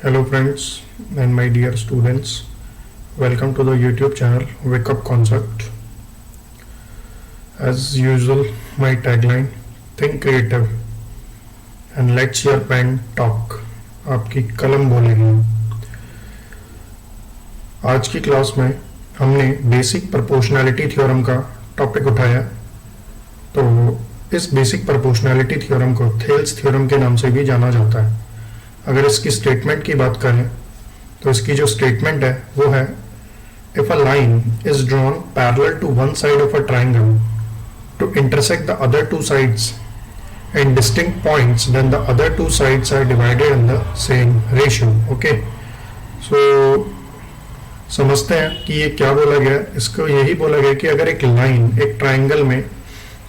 Hello friends and my dear students, welcome to the YouTube channel Wake Up Concept. As usual, my tagline, think creative and let your pen talk. आपकी कलम बोलेगी। आज की class में हमने basic proportionality theorem का topic उठाया। तो इस बेसिक प्रोपोर्शनैलिटी थ्योरम को थेल्स थ्योरम के नाम से भी जाना जाता है। अगर इसकी स्टेटमेंट की बात करें तो इसकी जो स्टेटमेंट है वो है, if a line is drawn parallel to one side of a triangle to intersect the other two sides and distinct points, then the other two sides are divided in the same ratio. Okay, so समझते हैं कि ये क्या बोला गया। इसको यही बोला गया कि अगर एक लाइन एक ट्राइंगल में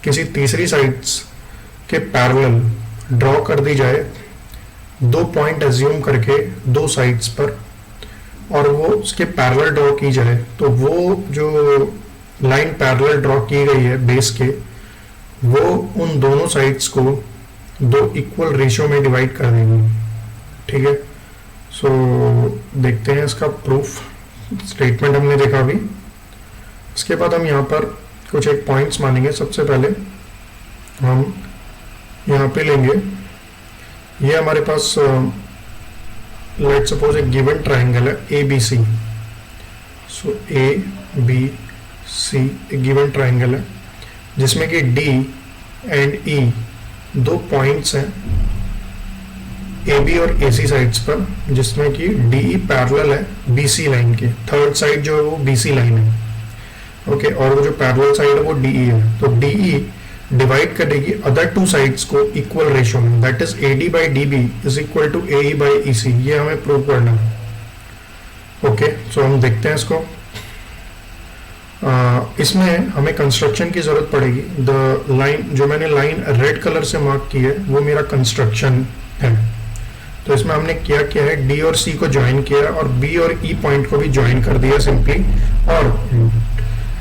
किसी तीसरी साइड्स के पैरेलल ड्रॉ कर दी जाए, दो पॉइंट एज्यूम करके दो साइड्स पर, और वो उसके पैरेलल ड्रॉ की जाए, तो वो जो लाइन पैरेलल ड्रॉ की गई है बेस के, वो उन दोनों साइड्स को दो इक्वल रेशियो में डिवाइड कर देंगी। ठीक है, सो देखते हैं इसका प्रूफ। स्टेटमेंट हमने देखा अभी। इसके बाद हम यहाँ पर कुछ एक पॉइंट्स मानेंगे। सबसे पहले हम यहाँ पे लेंगे, ये हमारे पास लेट सपोज एक गिवन ट्राइंगल है A B C. So A B C एक गिवन ट्राइंगल है जिसमें कि डी एंड ई दो पॉइंट्स हैं ए बी और ए सी साइड्स पर, जिसमें कि डी ई पैरेलल है बी सी लाइन के। थर्ड साइड जो है वो बी सी लाइन है। ओके, और वो जो पैरेलल साइड है वो डी ई है। तो डी ई डिवाइड करेगी अदर टू साइड्स को इक्वल रेशियो में, that is A D by D B is equal to A E by E C. ये हमें प्रूव करना है। ओके, सो हम देखते हैं इसको। इसमें हमें कंस्ट्रक्शन की जरूरत पड़ेगी। द लाइन जो मैंने लाइन रेड कलर से मार्क की है वो मेरा कंस्ट्रक्शन है। तो इसमें हमने क्या किया है, डी और सी को ज्वाइन किया और बी और ई पॉइंट को भी ज्वाइन कर दिया सिंपली, और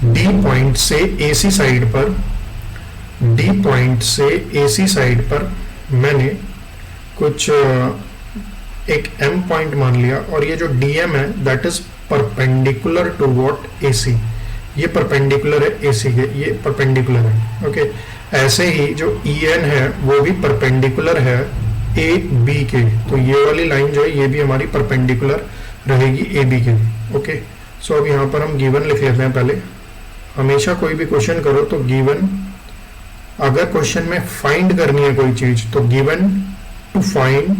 डी पॉइंट से ए सी साइड पर, डी पॉइंट से एसी साइड पर मैंने कुछ एक एम पॉइंट मान लिया, और ये जो डी एम है that is perpendicular to what AC. ये परपेंडिकुलर है एसी के, ये परपेंडिकुलर है। ओके, ऐसे ही जो ई एन है वो भी परपेंडिकुलर है ए बी के। तो ये वाली लाइन जो है ये भी हमारी परपेंडिकुलर रहेगी ए बी के। ओके, सो अब यहाँ पर हम गिवन लिख लेते हैं। पहले हमेशा कोई भी क्वेश्चन करो तो गिवन, अगर क्वेश्चन में फाइंड करनी है कोई चीज तो गिवन टू फाइंड,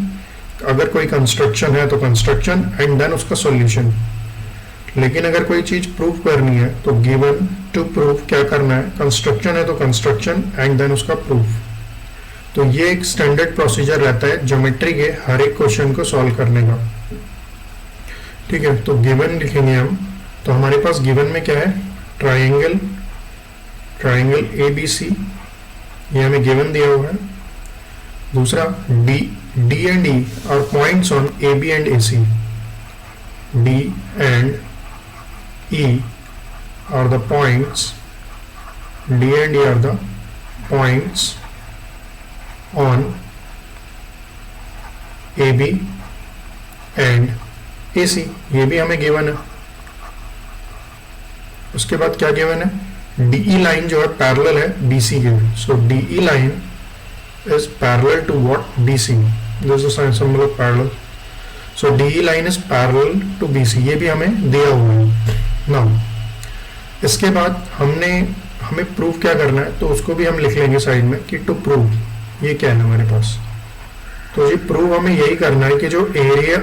अगर कोई कंस्ट्रक्शन है तो कंस्ट्रक्शन एंड देन उसका सॉल्यूशन। लेकिन अगर कोई चीज प्रूव करनी है तो गिवन टू प्रूव क्या करना है, कंस्ट्रक्शन है तो कंस्ट्रक्शन एंड देन उसका प्रूफ। तो ये एक स्टैंडर्ड प्रोसीजर रहता है ज्योमेट्री के हर एक क्वेश्चन को सॉल्व करने का। ठीक है, तो गिवन लिखेंगे हम। तो हमारे पास गिवन में क्या है, ट्राइंगल ए बी सी, ये हमें गिवन दिया हुआ है। दूसरा D and E are points on A B and A C. D and E are the points, D and E are the points on A B and A C. ये भी हमें given है। उसके बाद क्या गिवन है, DE line जो है पैरेलल है BC के। So DE line is parallel to what BC, this is symbol of parallel. So DE line is parallel to BC, ये भी हमें दिया हुआ है। नाउ इसके बाद हमें प्रूव क्या करना है, तो उसको भी हम लिख लेंगे साइड में कि टू प्रूव। ये क्या है हमारे पास, तो ये प्रूव हमें यही करना है कि जो एरिया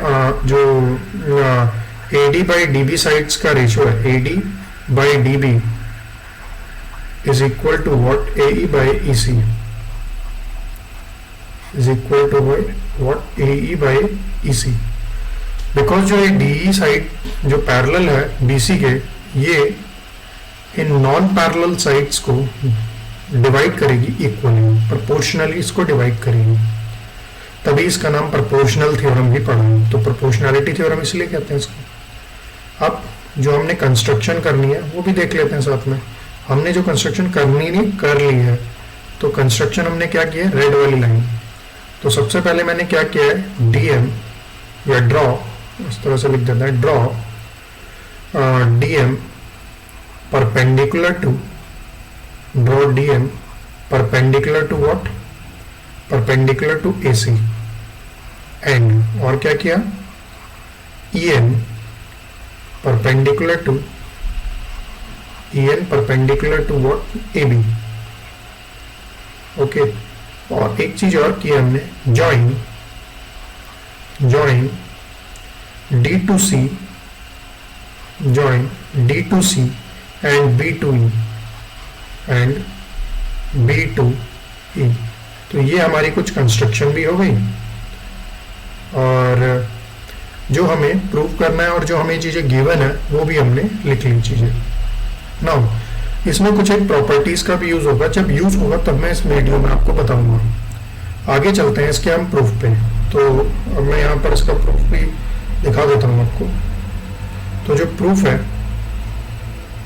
जो AD बाई DB साइड्स का रेशियो है, AD by DB is equal to what, AE by EC is equal to what, AE by EC। Because जो ये DE साइड जो पैरेलल है BC के, ये इन नॉन पैरेलल साइड्स को divide करेगी इक्वली, प्रोपोर्शनली इसको डिवाइड करेगी, तभी इसका नाम प्रोपोर्शनल थ्योरम भी पढ़ा है। तो प्रोपोर्शनैलिटी थ्योरम इसलिए कहते हैं इसको। अब जो हमने कंस्ट्रक्शन करनी है वो भी देख लेते हैं साथ में। हमने जो कंस्ट्रक्शन करनी नहीं कर ली है, तो कंस्ट्रक्शन हमने क्या किया, रेड वाली लाइन। तो सबसे पहले मैंने क्या किया है, डीएम या ड्रॉ, इस तरह से लिख देते हैं, draw DM perpendicular to, draw DM perpendicular to what, perpendicular to AC, and और क्या किया, EN perpendicular to, EN perpendicular to what, AB। Okay, और एक चीज और की हमने, join D2C, join D2C and B2E and B2E। तो ये हमारी कुछ कंस्ट्रक्शन भी हो गई, और जो हमें प्रूव करना है और जो हमें चीजें गिवन है वो भी हमने लिख ली चीजें। नाउ इसमें कुछ एक प्रॉपर्टीज का भी यूज होगा, जब यूज होगा तब मैं इस वीडियो में आपको बताऊंगा। आगे चलते हैं इसके हम प्रूफ पे। तो अब मैं यहाँ पर इसका प्रूफ भी दिखा देता हूँ आपको। तो जो प्रूफ है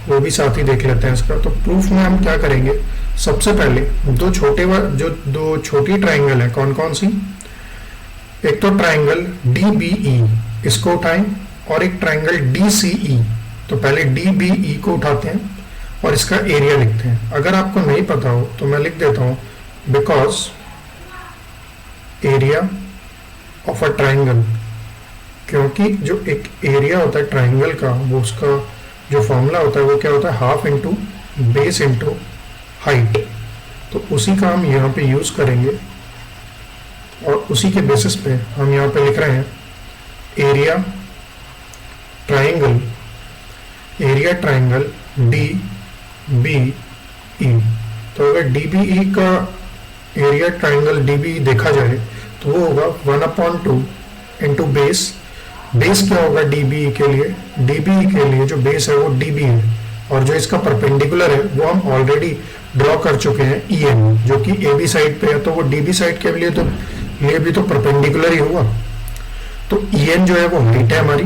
वो भी साथ ही देख लेते हैं इसका। तो प्रूफ में हम क्या करेंगे, सबसे पहले दो छोटी ट्राइंगल है, कौन कौन सी, एक तो ट्राइंगल DBE, इसको उठाएं, और एक ट्राइंगल DCE। तो पहले DBE को उठाते हैं और इसका एरिया लिखते हैं। अगर आपको नहीं पता हो तो मैं लिख देता हूं, because area of a triangle, क्योंकि जो एक एरिया होता है ट्राइंगल का, वो उसका जो फॉर्मूला होता है वो क्या होता है, half into base into height. तो उसी का हम यहाँ पे यूज करेंगे और उसी के बेसिस पे हम यहाँ पे लिख रहे हैं एरिया ट्राइंगल DBE। तो अगर DBE का एरिया ट्राइंगल DBE देखा जाए तो वो होगा 1/2 इंटू बेस। बेस क्या होगा DBE के लिए, DBE के लिए जो बेस है वो DB है, और जो इसका परपेंडिकुलर है वो हम ऑलरेडी ड्रॉ कर चुके हैं EN, जो कि AB साइड पे है, तो वो DB साइड के लिए भी तो परपेंडिकुलर ही होगा। तो EN जो है वो हाइट है हमारी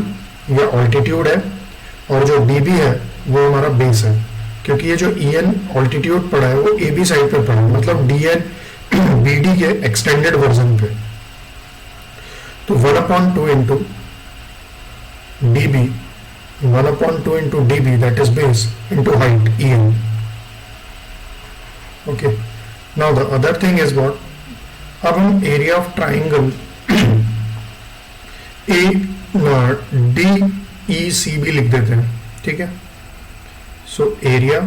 या ऑल्टीट्यूड है, और जो DB है वो हमारा बेस है, क्योंकि ये जो EN ऑल्टीट्यूड पड़ा है वो AB साइड पे पड़ा है, मतलब DN BD के एक्सटेंडेड वर्जन पे। तो 1/2 into DB, 1/2 into DB that is base into height EN। Okay, now the other thing is what, अब हम एरिया ऑफ ट्राइंगल DEC भी लिख देते हैं, ठीक है। सो एरिया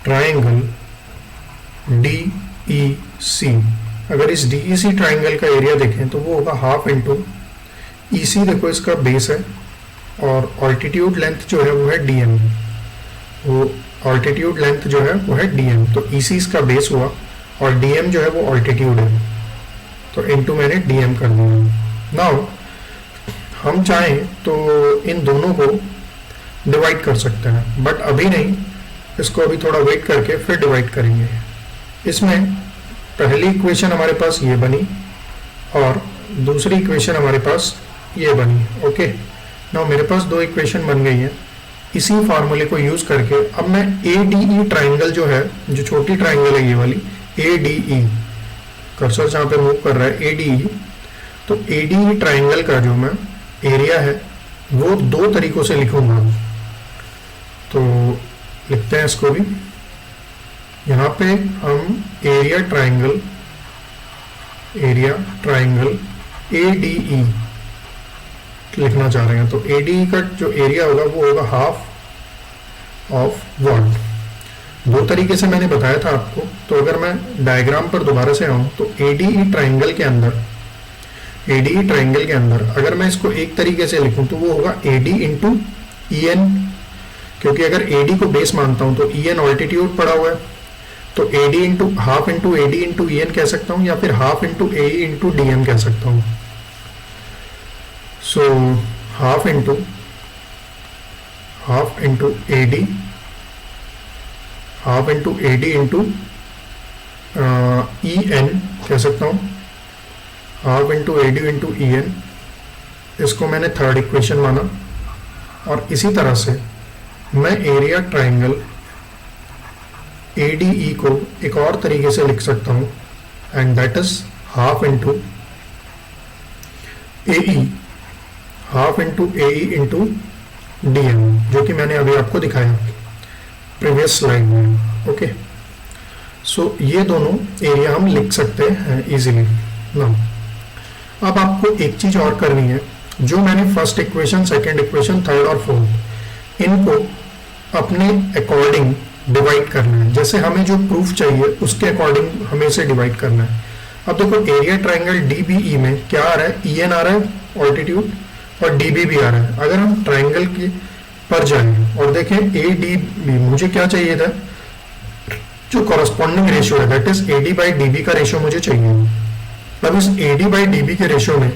ट्राइंगल DEC, अगर इस DEC ट्राइंगल का एरिया देखें तो वो होगा हाफ इंटू EC, देखो इसका बेस है, और ऑल्टीट्यूड लेंथ जो है वो है DM, वो ऑल्टीट्यूड लेंथ जो है वो है DM। तो EC इसका बेस हुआ और DM जो है वो ऑल्टीट्यूड है, तो इनटू मैंने DM कर दिया। नाउ हम चाहें तो इन दोनों को डिवाइड कर सकते हैं, बट अभी नहीं, इसको अभी थोड़ा वेट करके फिर डिवाइड करेंगे। इसमें पहली इक्वेशन हमारे पास ये बनी और दूसरी इक्वेशन हमारे पास ये बनी। ओके, नाउ मेरे पास दो इक्वेशन बन गई हैं। इसी फार्मूले को यूज करके अब मैं ADE ट्राइंगल जो है, जो छोटी ट्राइंगल है ये वाली ADE, कर्सर जहाँ पे मूव कर रहा है ADE, तो ADE ट्राइंगल का जो मैं एरिया है वो दो तरीकों से लिखूंगा। तो लिखते हैं इसको भी, यहाँ पे हम एरिया ट्राइंगल ADE लिखना चाह रहे हैं। तो ADE का जो एरिया होगा वो होगा हाफ ऑफ व्हाट, दो तरीके से मैंने बताया था आपको। तो अगर मैं डायग्राम पर दोबारा से आऊं तो ADE ट्राइंगल के अंदर अगर मैं इसको एक तरीके से लिखूं तो वो होगा AD इंटू EN, क्योंकि अगर AD को बेस मानता हूं तो EN ऑल्टीट्यूड पड़ा हुआ है, तो AD into half into AD into EN कह सकता हूं, या फिर half into AE into DM कह सकता हूं। So half into AD into EN कह सकता हूं, half into AD into EN, इसको मैंने थर्ड इक्वेशन माना। और इसी तरह से मैं एरिया ट्राइंगल ADE को एक और तरीके से लिख सकता हूं, and that is half into A E half into A E into D M, जो कि मैंने अभी आपको दिखाया प्रीवियस स्लाइड में। ओके, सो ये दोनों एरिया हम लिख सकते हैं इजीली ना। अब आपको एक चीज और करनी है, जो मैंने first equation, second equation, third और फोर्थ, इनको अपने अकॉर्डिंग डिवाइड करना है। जैसे हमें जो प्रूफ चाहिए उसके अकॉर्डिंग हमें इसे डिवाइड करना है। अब देखो एरिया ट्राइंगल डीबीई में क्या आ रहा है, ईएन आ रहा है ऑल्टीट्यूड, और डीबी भी आ रहा है। अगर हम ट्राइंगल के पर जाएं और देखें ए डी बी, मुझे क्या चाहिए था, जो कॉरस्पॉन्डिंग रेशियो है that is AD by DB का रेशियो मुझे चाहिए। अब इस एडी बाई डीबी के रेशियो में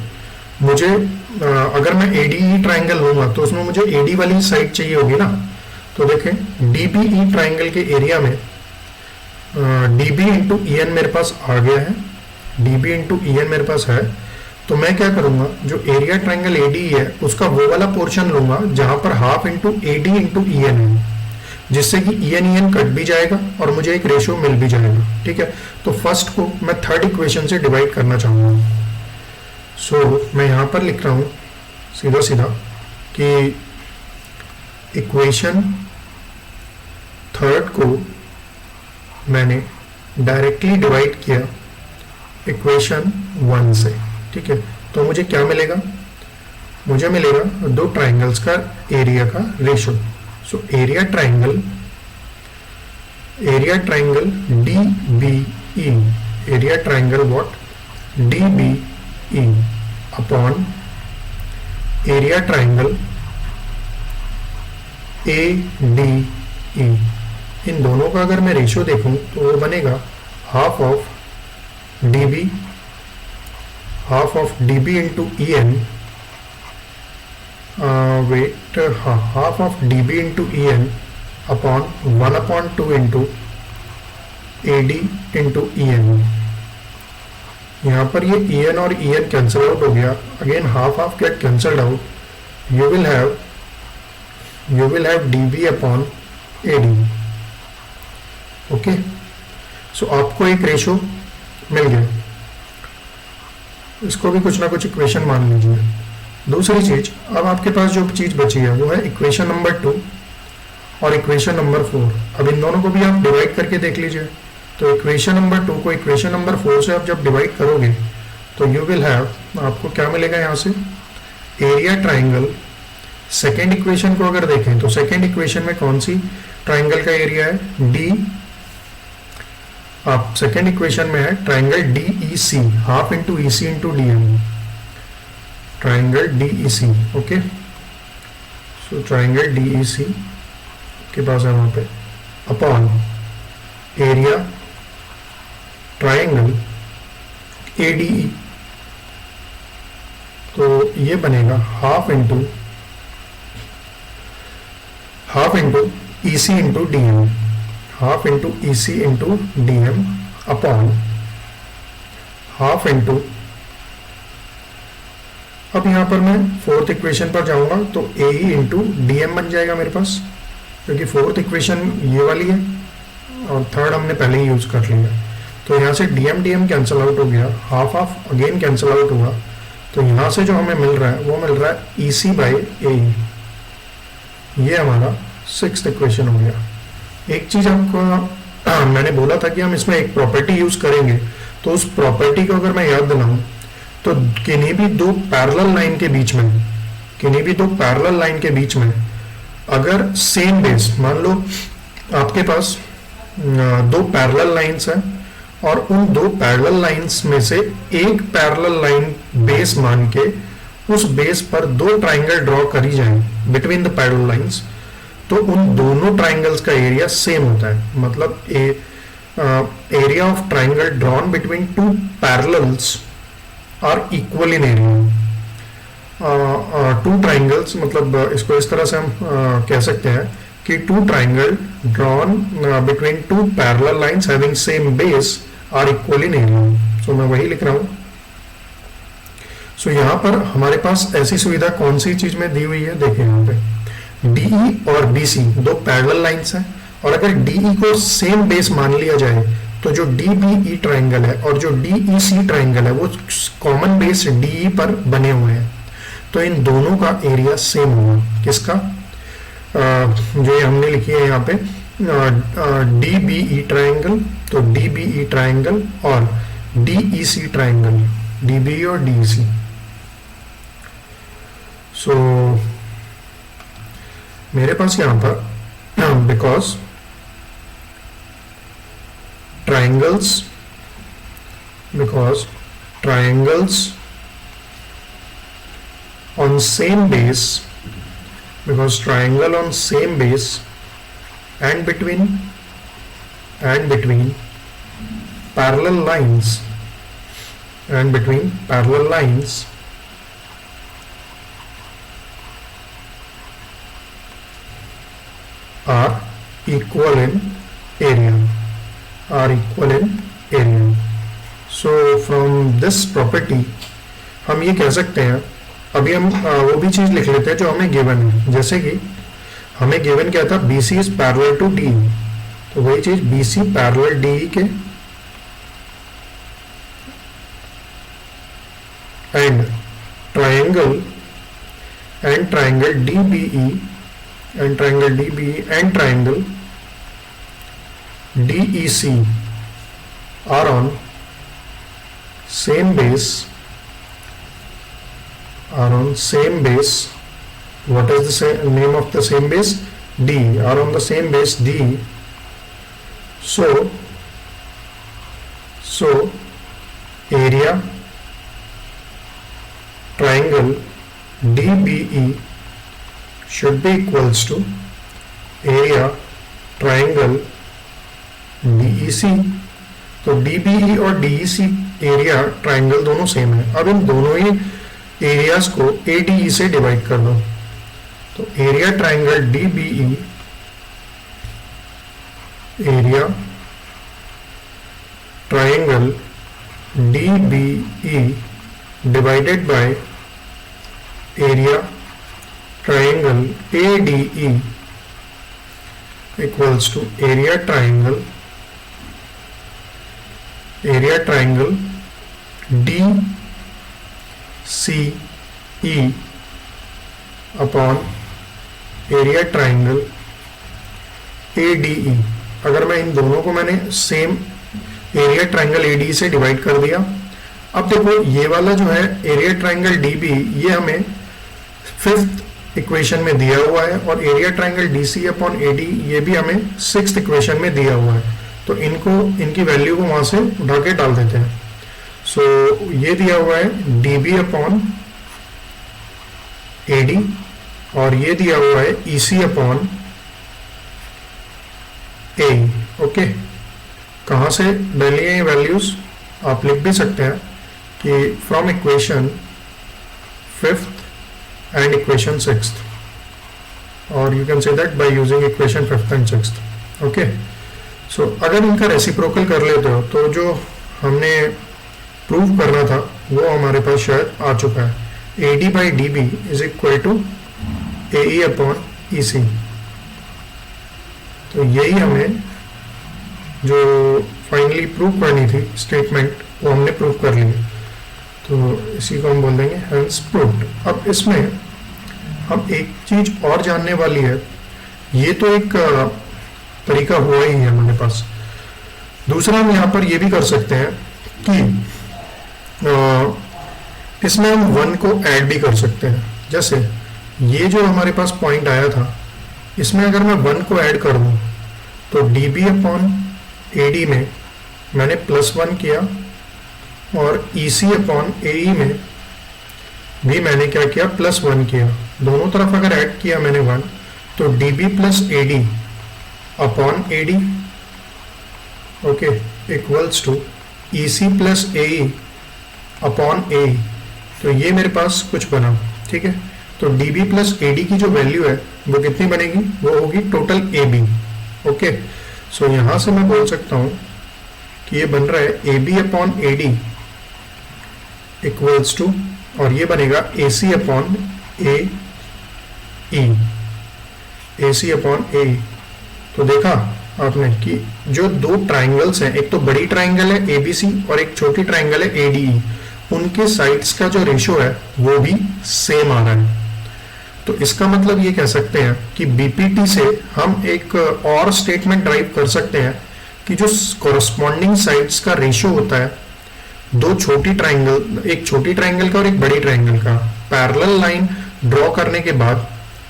मुझे अगर मैं एडीई ट्राइंगल लूंगा तो उसमें मुझे एडी वाली साइड चाहिए होगी ना। तो देखें डीबीई ट्राइंगल के एरिया में डीबी इंटू ई एन मेरे पास आ गया है, डीबी इंटू ई एन मेरे पास है। तो मैं क्या करूंगा, जो एरिया ट्राइंगल एडी है उसका वो वाला पोर्शन लूंगा जहां पर half into AD into E N है, जिससे कि ई एन कट भी जाएगा और मुझे एक रेशियो मिल भी जाएगा। ठीक है, तो फर्स्ट को मैं थर्ड इक्वेशन से डिवाइड करना चाहूंगा। सो मैं यहां पर लिख रहा हूं सीधा सीधा कि इक्वेशन थर्ड को मैंने डायरेक्टली डिवाइड किया इक्वेशन वन से। ठीक है, तो मुझे क्या मिलेगा, मुझे मिलेगा दो ट्राइंगल्स का एरिया का ratio. So area triangle D B E, area triangle what D B E upon area triangle A D E. इन दोनों का अगर मैं रेशियो देखूं तो वो बनेगा half of DB into E N, wait, हाँ, half of DB into E N upon 1/2 into A D into E N. यहाँ पर ये ई एन और ई एन कैंसल आउट हो गया, again half get cancelled out, you will have dB upon AD। Okay, so आपको एक ratio मिल गया, इसको भी कुछ ना कुछ इक्वेशन मान लीजिए। दूसरी चीज, अब आपके पास जो चीज बची है वो है इक्वेशन नंबर 2 और इक्वेशन नंबर 4। अब इन दोनों को भी आप डिवाइड करके देख लीजिए। तो इक्वेशन नंबर 2 को इक्वेशन नंबर 4 से आप जब डिवाइड करोगे तो यू विल हैव, आपको क्या मिलेगा यहाँ से, एरिया ट्राइंगल। सेकेंड इक्वेशन को अगर देखें तो सेकेंड इक्वेशन में कौन सी ट्राइंगल का एरिया है, डी, आप सेकेंड इक्वेशन में है triangle D E C, half into E C into D M, triangle D E C. Okay, so triangle D E C के पास है वहां पे, upon area triangle A D E, तो ये बनेगा half into E C into D M, half into E C into D M upon half into, अब यहां पर मैं फोर्थ इक्वेशन पर जाऊंगा तो ए ई इंटू डी एम बन जाएगा मेरे पास, क्योंकि फोर्थ इक्वेशन ये वाली है और थर्ड हमने पहले ही यूज कर लिया। तो यहाँ से डी एम कैंसिल आउट हो गया, हाफ अगेन कैंसिल आउट हुआ, तो यहाँ से जो हमें मिल रहा है वो मिल रहा है ई सी बाई ए, ये हमारा सिक्स्थ इक्वेशन हो गया। एक चीज आपको मैंने बोला था कि हम इसमें एक प्रॉपर्टी यूज करेंगे, तो उस प्रॉपर्टी को अगर मैं याद दिलाऊं तो किन्हीं भी दो पैरेलल लाइन के बीच में अगर सेम बेस, मान लो आपके पास दो पैरेलल लाइंस हैं और उन दो पैरेलल लाइंस में से एक पैरेलल लाइन बेस मान के उस बेस पर दो ट्राइंगल ड्रॉ करी जाए बिटवीन द पैरेलल लाइंस, तो उन दोनों ट्राइंगल्स का एरिया सेम होता है। मतलब area of triangle drawn between two parallels are equal in area. Two triangles, मतलब इसको इस तरह से हम कह सकते हैं कि two triangle drawn between two parallel lines having same base are equal in area. So मैं वही लिख रहा हूं। सो यहां पर हमारे पास ऐसी सुविधा कौन सी चीज में दी हुई है, देखिए यहां पे DE और BC दो पैरेलल लाइंस हैं, और अगर DE को सेम बेस मान लिया जाए तो जो DBE ट्राइंगल है और जो DEC ट्राइंगल है वो कॉमन बेस DE पर बने हुए हैं, तो इन दोनों का एरिया सेम होगा। किसका? जो ये हमने लिखी है यहाँ पे DBE ट्राइंगल, तो DBE ट्राइंगल और DEC ट्राइंगल, DBE और DEC। सो मेरे पास यहाँ पर because triangles on same base, because triangle on same base and between parallel lines are equal in area. So from this property हम ये कह सकते हैं, अभी हम वो भी चीज लिख लेते हैं जो हमें गिवन है। जैसे कि हमें गिवन क्या था, BC is parallel to DE, तो वही चीज BC पैरेलल DE के and triangle DBE and triangle DEC are on same base. What is the name of the same base? D. Are on the same base D. So area triangle DBE should be equals to area triangle DEC। तो DBE और DEC area triangle दोनों same है। अब इन दोनों ही areas को ADE से डिवाइड कर दो, तो area triangle DBE, area triangle DBE divided by area triangle ADE equals to area triangle DCE upon area triangle ADE। अगर मैं इन दोनों को मैंने सेम एरिया ट्राइंगल ADE से डिवाइड कर दिया, अब देखो ये वाला जो है एरिया ट्राइंगल DB, ये हमें 5th इक्वेशन में दिया हुआ है, और area triangle DC upon AD ये भी हमें 6th इक्वेशन में दिया हुआ है। तो इनकी वैल्यू को वहां से उठा के डाल देते हैं। सो ये दिया हुआ है DB अपॉन AD, और ये दिया हुआ है EC अपॉन A। ओके, कहां से डाली है ये वैल्यूज? आप लिख भी सकते हैं कि from equation 5th and equation 6th, और you can say that by using equation 5th and 6th। ओके, सो अगर इनका रेसिप्रोकल कर लेते हो तो जो हमने प्रूव करना था वो हमारे पास शायद आ चुका है। AD by DB is equal to AE upon EC। तो यही हमें जो फाइनली प्रूव करनी थी स्टेटमेंट, वो हमने प्रूव कर ली। तो इसी को हम बोल देंगे हेंस प्रूव्ड। अब इसमें हम एक चीज और जानने वाली है, ये तो एक तरीका हुआ ही है हमारे पास। दूसरा हम यहाँ पर ये भी कर सकते हैं कि इसमें हम 1 को ऐड भी कर सकते हैं। जैसे ये जो हमारे पास पॉइंट आया था, इसमें अगर मैं 1 को ऐड कर दूं तो DB अपॉन AD में मैंने +1 किया, और EC अपॉन AE में भी मैंने क्या किया, +1 किया। दोनों तरफ अगर ऐड किया मैंने 1, तो DB plus AD upon AD okay equals to EC plus AE upon A। तो ये मेरे पास कुछ बना, ठीक है। तो DB प्लस AD की जो वैल्यू है वो कितनी बनेगी, वो होगी टोटल AB। ओके, सो यहां से मैं बोल सकता हूं कि ये बन रहा है AB upon AD equals to, और ये बनेगा AC upon AE, AC upon AE। तो देखा आपने कि जो दो ट्राइंगल्स हैं, एक तो बड़ी ट्राइंगल है एबीसी और एक छोटी ट्राइंगल है एडीई, उनके साइड्स का जो रेशियो है वो भी सेम आ रहा है। तो इसका मतलब ये कह सकते हैं कि बीपीटी से हम एक और स्टेटमेंट ड्राइव कर सकते हैं कि जो कॉरस्पॉन्डिंग साइड्स का रेशियो होता है दो छोटी ट्राइंगल, एक छोटी ट्राइंगल का और एक बड़ी ट्राइंगल का, पैरेलल लाइन ड्रॉ करने के बाद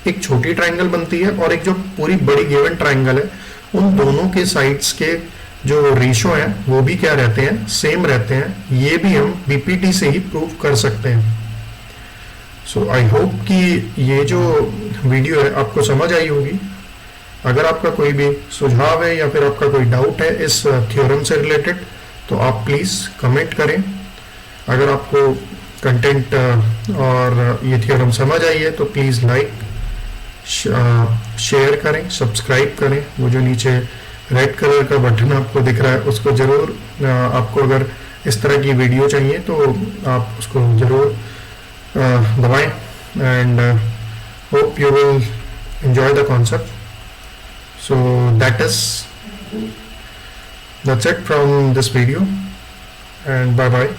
एक छोटी ट्राइंगल बनती है और एक जो पूरी बड़ी गिवन ट्राइंगल है, उन दोनों के साइड्स के जो रेशियो है वो भी क्या रहते हैं, सेम रहते हैं। ये भी हम बीपीटी से ही प्रूव कर सकते हैं। सो आई होप कि ये जो वीडियो है आपको समझ आई होगी। अगर आपका कोई भी सुझाव है या फिर आपका कोई डाउट है इस थ्योरम से रिलेटेड तो आप प्लीज़ कमेंट करें। अगर आपको कंटेंट और ये थ्योरम समझ आई है तो प्लीज़ लाइक, शेयर करें, सब्सक्राइब करें। वो जो नीचे रेड कलर का बटन आपको दिख रहा है उसको ज़रूर, आपको अगर इस तरह की वीडियो चाहिए तो आप उसको ज़रूर दबाएं। And hope you will enjoy the concept. So that's it from this video, and bye bye.